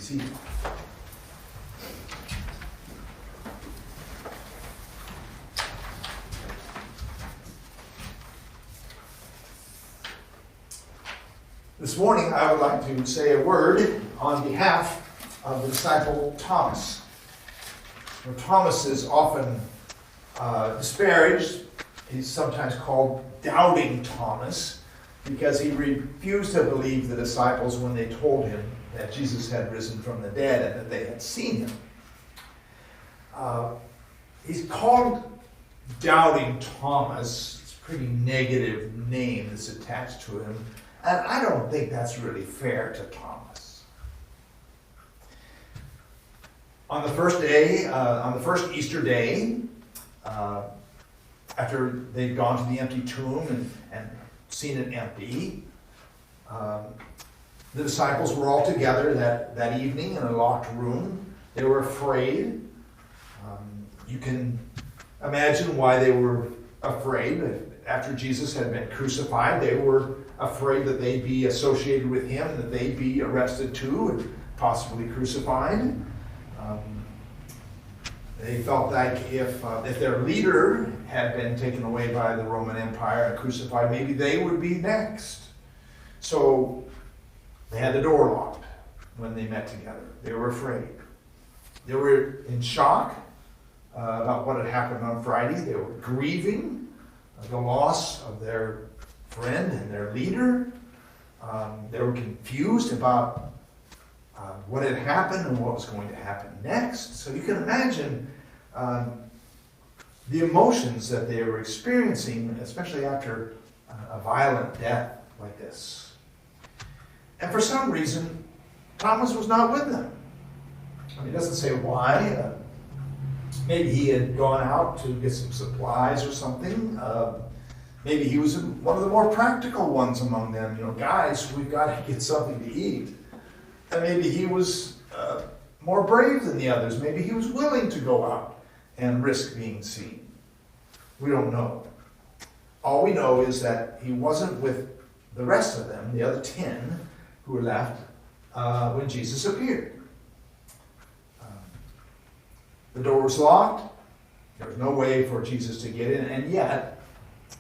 seated. This morning, I would like to say a word on behalf of the disciple Thomas. Now, Thomas is often disparaged. He's sometimes called Doubting Thomas because he refused to believe the disciples when they told him that Jesus had risen from the dead and that they had seen him. He's called Doubting Thomas. It's a pretty negative name that's attached to him. And I don't think that's really fair to Thomas. On the first day, on the first Easter day, after they'd gone to the empty tomb and seen it empty, the disciples were all together that evening in a locked room. They were afraid. You can imagine why they were afraid. After Jesus had been crucified, they were afraid that they'd be associated with him, that they'd be arrested too and possibly crucified. They felt like if their leader had been taken away by the Roman Empire and crucified, maybe they would be next. So they had the door locked when they met together. They were afraid. They were in shock about what had happened on Friday. They were grieving the loss of their friend and their leader. They were confused about what had happened and what was going to happen next. So you can imagine the emotions that they were experiencing, especially after a violent death like this. And for some reason, Thomas was not with them. It doesn't say why. Maybe he had gone out to get some supplies or something. Maybe he was one of the more practical ones among them. Guys, we've got to get something to eat. And maybe he was more brave than the others. Maybe he was willing to go out and risk being seen. We don't know. All we know is that he wasn't with the rest of them, the other 10 who were left, when Jesus appeared. The door was locked. There was no way for Jesus to get in, and yet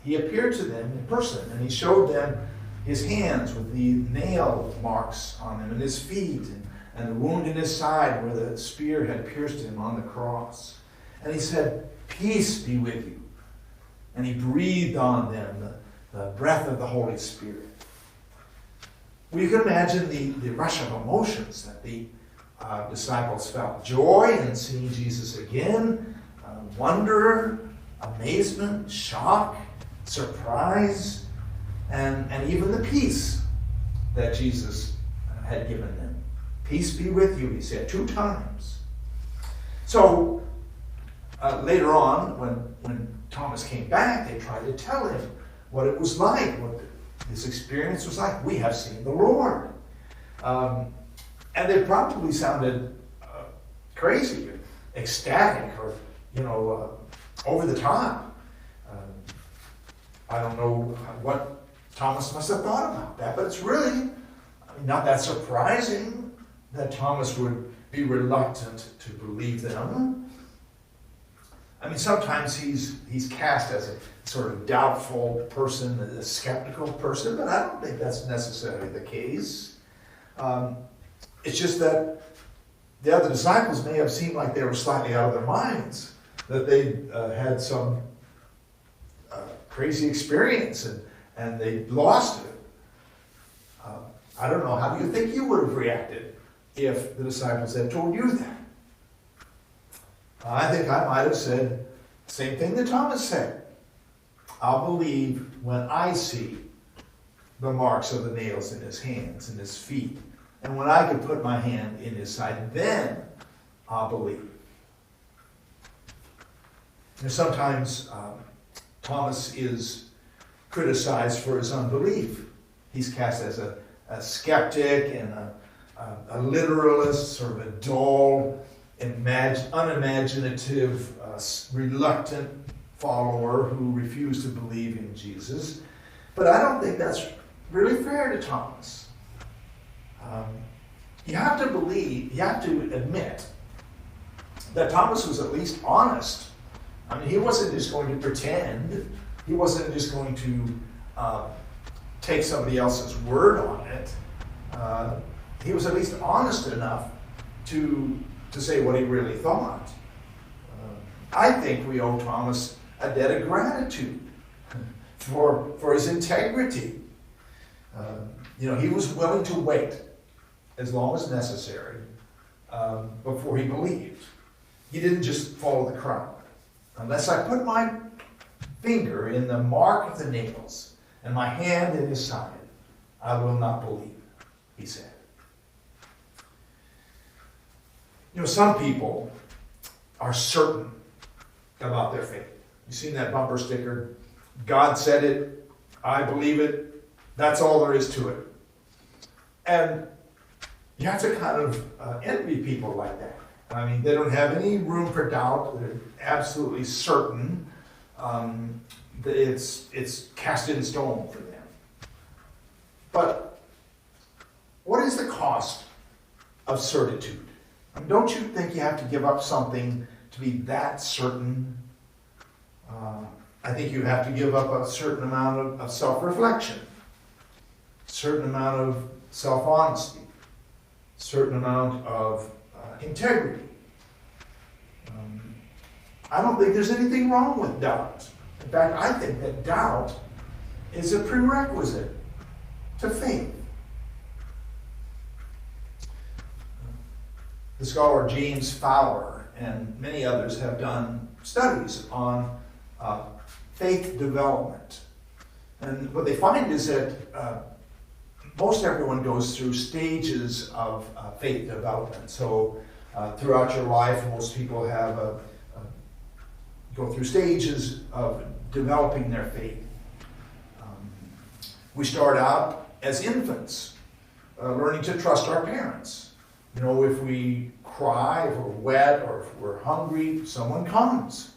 he appeared to them in person, and he showed them his hands with the nail marks on them, and his feet, and the wound in his side where the spear had pierced him on the cross. And he said, "Peace be with you." And he breathed on them the breath of the Holy Spirit. Well, you can imagine the rush of emotions that the disciples felt. Joy in seeing Jesus again, wonder, amazement, shock, surprise, and even the peace that Jesus had given them. Peace be with you, he said 2 times. So later on, when Thomas came back, they tried to tell him what it was like, what this experience was like. We have seen the Lord. And they probably sounded crazy, or ecstatic, or over the top. I don't know what Thomas must have thought about that, but it's really not that surprising that Thomas would be reluctant to believe them. Sometimes he's cast as a sort of doubtful person, a skeptical person, but I don't think that's necessarily the case. It's just that the other disciples may have seemed like they were slightly out of their minds, that they had some crazy experience and they lost it. I don't know, how do you think you would have reacted if the disciples had told you that? I think I might have said the same thing that Thomas said. I'll believe when I see the marks of the nails in his hands and his feet. And when I can put my hand in his side, then I'll believe. And sometimes Thomas is criticized for his unbelief. He's cast as a skeptic and a literalist, sort of a dull, unimaginative, reluctant follower who refused to believe in Jesus. But I don't think that's really fair to Thomas. You have to believe, you have to admit that Thomas was at least honest. I mean, he wasn't just going to pretend. He wasn't just going to take somebody else's word on it. He was at least honest enough to say what he really thought. I think we owe Thomas a debt of gratitude for his integrity. He was willing to wait as long as necessary before he believed. He didn't just follow the crowd. Unless I put my finger in the mark of the nails and my hand in his side, I will not believe, he said. Some people are certain about their faith. You've seen that bumper sticker? God said it, I believe it, that's all there is to it. And you have to kind of envy people like that. I mean, they don't have any room for doubt. They're absolutely certain that it's cast in stone for them. But what is the cost of certitude? I mean, don't you think you have to give up something to be that certain? I think you have to give up a certain amount of self-reflection, a certain amount of self-honesty, a certain amount of integrity. I don't think there's anything wrong with doubt. In fact, I think that doubt is a prerequisite to faith. The scholar James Fowler and many others have done studies on faith development. And what they find is that most everyone goes through stages of faith development. So throughout your life, most people have go through stages of developing their faith. We start out as infants, learning to trust our parents. If we cry, if we're wet, or if we're hungry, someone comes.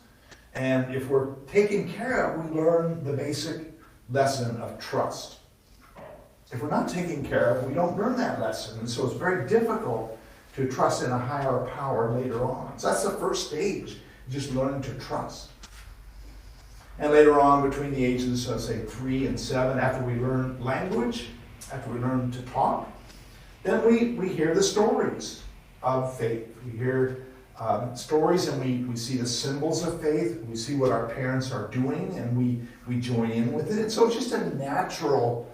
And if we're taken care of, we learn the basic lesson of trust. If we're not taken care of, we don't learn that lesson. And so it's very difficult to trust in a higher power later on. So that's the first stage, just learning to trust. And later on, between the ages of, say, 3 and 7, after we learn language, after we learn to talk, then we hear the stories of faith. We hear stories and we see the symbols of faith. We see what our parents are doing and we join in with it. And so it's just a natural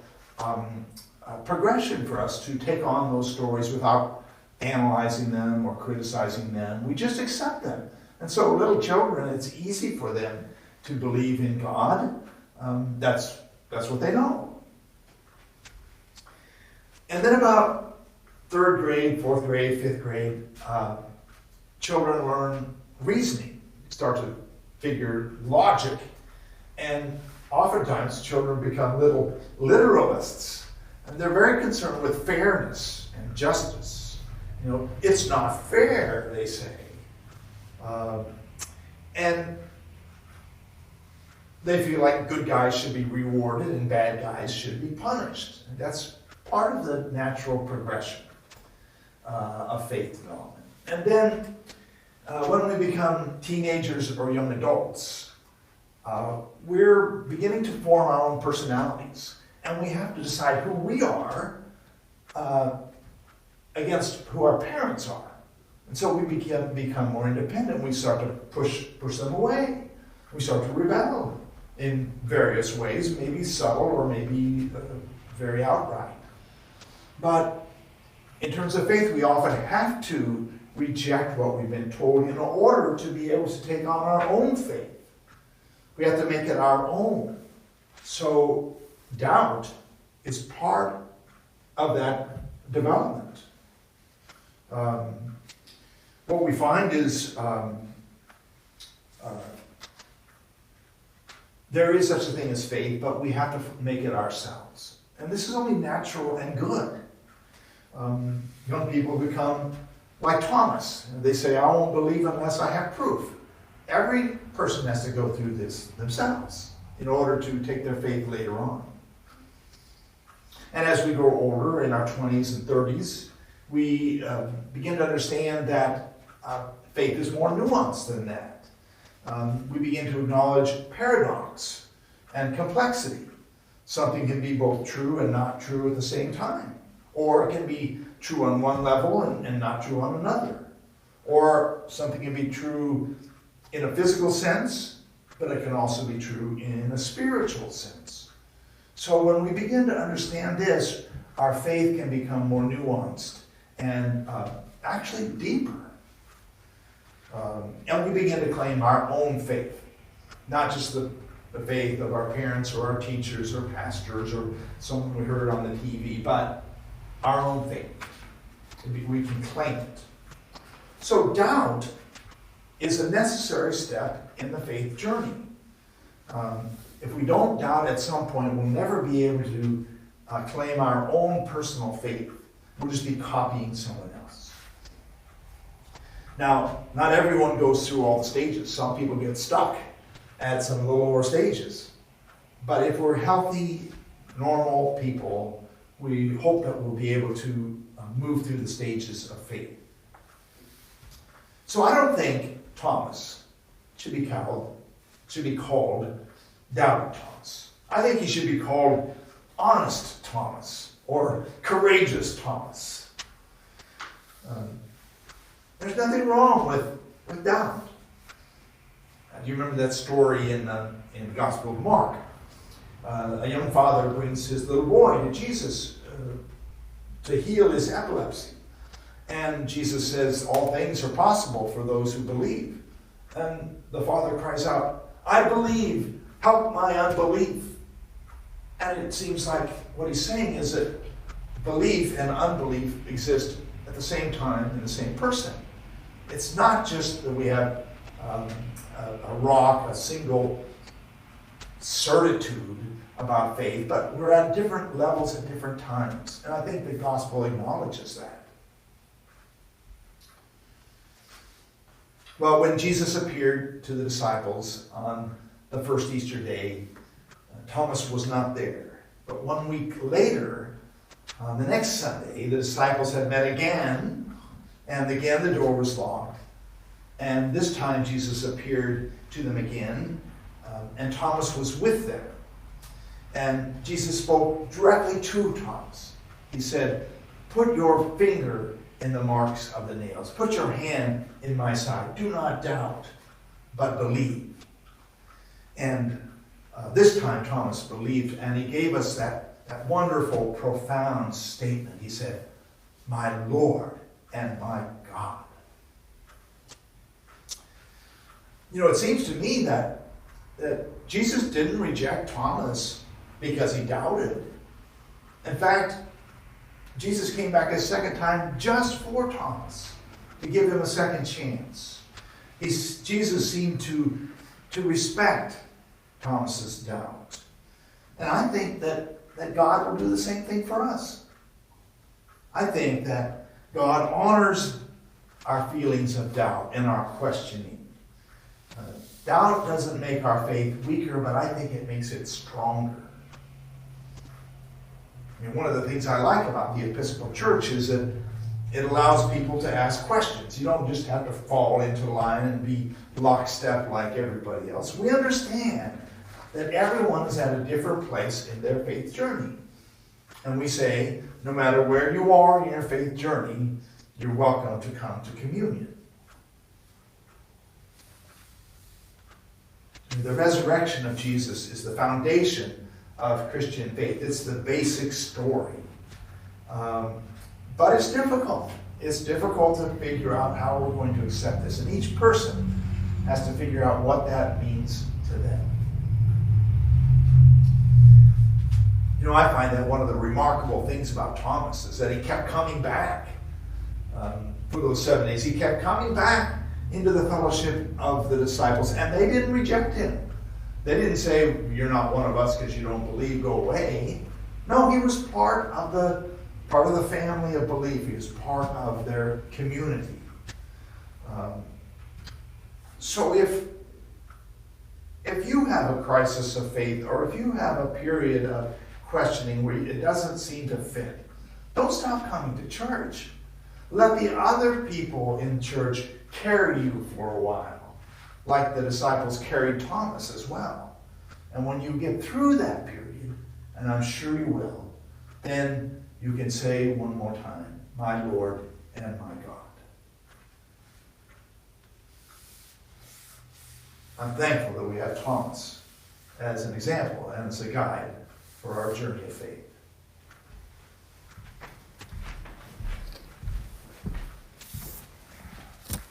progression for us to take on those stories without analyzing them or criticizing them. We just accept them. And so little children, it's easy for them to believe in God. That's what they know. And then about 3rd grade, 4th grade, 5th grade, children learn reasoning, start to figure logic, and oftentimes children become little literalists, and they're very concerned with fairness and justice. It's not fair, they say. And they feel like good guys should be rewarded and bad guys should be punished. And that's part of the natural progression of faith development. And then when we become teenagers or young adults, we're beginning to form our own personalities. And we have to decide who we are against who our parents are. And so we become more independent. We start to push them away. We start to rebel in various ways, maybe subtle or maybe very outright. But in terms of faith, we often have to reject what we've been told in order to be able to take on our own faith. We have to make it our own. So doubt is part of that development. What we find is there is such a thing as faith, but we have to make it ourselves. And this is only natural and good. Young people become like Thomas. They say, I won't believe unless I have proof. Every person has to go through this themselves in order to take their faith later on. And as we grow older, in our 20s and 30s, We begin to understand that faith is more nuanced than that. We begin to acknowledge paradox and complexity. Something can be both true and not true at the same time. Or it can be true on one level and not true on another. Or something can be true in a physical sense, but it can also be true in a spiritual sense. So when we begin to understand this, our faith can become more nuanced and actually deeper. And we begin to claim our own faith, not just the faith of our parents or our teachers or pastors or someone we heard on the TV, but our own faith. We can claim it. So doubt is a necessary step in the faith journey. If we don't doubt at some point, we'll never be able to claim our own personal faith. We'll just be copying someone else. Now, not everyone goes through all the stages. Some people get stuck at some of the lower stages. But if we're healthy, normal people, we hope that we'll be able to move through the stages of faith. So I don't think Thomas should be called Doubting Thomas. I think he should be called Honest Thomas or Courageous Thomas. There's nothing wrong with doubt. Do you remember that story in the Gospel of Mark? A young father brings his little boy to Jesus to heal his epilepsy. And Jesus says, all things are possible for those who believe. And the father cries out, I believe, help my unbelief. And it seems like what he's saying is that belief and unbelief exist at the same time in the same person. It's not just that we have a rock, a single certitude about faith, but we're at different levels at different times. And I think the gospel acknowledges that. Well, when Jesus appeared to the disciples on the first Easter day, Thomas was not there. But 1 week later, on the next Sunday, the disciples had met again, and again the door was locked. And this time Jesus appeared to them again, and Thomas was with them. And Jesus spoke directly to Thomas. He said, put your finger in the marks of the nails. Put your hand in my side. Do not doubt, but believe. And this time Thomas believed, and he gave us that wonderful, profound statement. He said, my Lord and my God. You know, it seems to me that Jesus didn't reject Thomas because he doubted. In fact, Jesus came back a second time just for Thomas, to give him a second chance. Jesus seemed to respect Thomas's doubt. And I think that God will do the same thing for us. I think that God honors our feelings of doubt and our questioning. Doubt doesn't make our faith weaker, but I think it makes it stronger. I mean, one of the things I like about the Episcopal Church is that it allows people to ask questions. You don't just have to fall into line and be lockstep like everybody else. We understand that everyone is at a different place in their faith journey. And we say, no matter where you are in your faith journey, you're welcome to come to communion. The resurrection of Jesus is the foundation of Christian faith. It's the basic story. But it's difficult. It's difficult to figure out how we're going to accept this. And each person has to figure out what that means to them. You know, I find that one of the remarkable things about Thomas is that he kept coming back for those 7 days. He kept coming back into the fellowship of the disciples, and they didn't reject him. They didn't say, you're not one of us because you don't believe, go away. No, he was part of the family of belief. He was part of their community. So if you have a crisis of faith, or if you have a period of questioning where it doesn't seem to fit, don't stop coming to church. Let the other people in church carry you for a while, like the disciples carried Thomas as well. And when you get through that period, and I'm sure you will, then you can say one more time, my Lord and my God. I'm thankful that we have Thomas as an example and as a guide for our journey of faith.